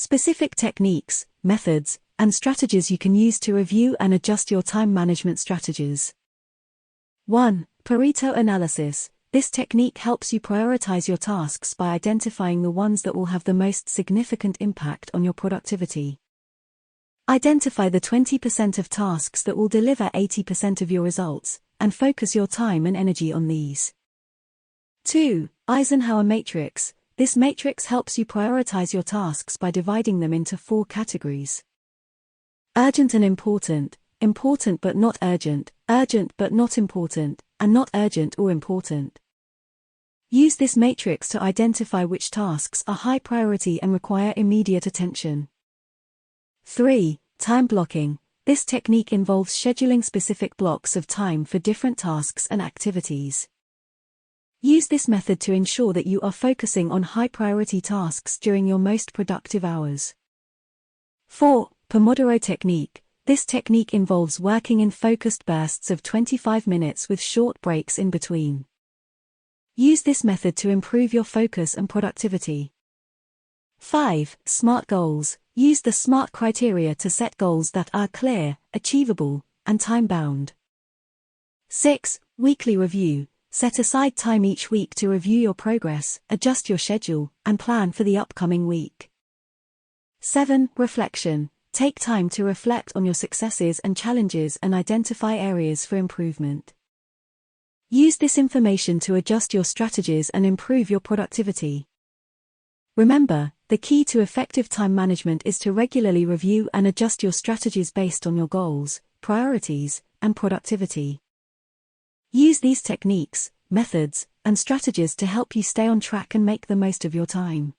Specific techniques, methods, and strategies you can use to review and adjust your time management strategies. 1. Pareto analysis. This technique helps you prioritize your tasks by identifying the ones that will have the most significant impact on your productivity. Identify the 20% of tasks that will deliver 80% of your results, and focus your time and energy on these. 2. Eisenhower matrix. This matrix helps you prioritize your tasks by dividing them into 4 categories. Urgent and important, important but not urgent, urgent but not important, and not urgent or important. Use this matrix to identify which tasks are high priority and require immediate attention. 3. Time blocking. This technique involves scheduling specific blocks of time for different tasks and activities. Use this method to ensure that you are focusing on high-priority tasks during your most productive hours. 4. Pomodoro technique. This technique involves working in focused bursts of 25 minutes with short breaks in between. Use this method to improve your focus and productivity. 5. SMART goals. Use the SMART criteria to set goals that are clear, achievable, and time-bound. 6. Weekly review. Set aside time each week to review your progress, adjust your schedule, and plan for the upcoming week. 7. Reflection. Take time to reflect on your successes and challenges and identify areas for improvement. Use this information to adjust your strategies and improve your productivity. Remember, the key to effective time management is to regularly review and adjust your strategies based on your goals, priorities, and productivity. Use these techniques, methods, and strategies to help you stay on track and make the most of your time.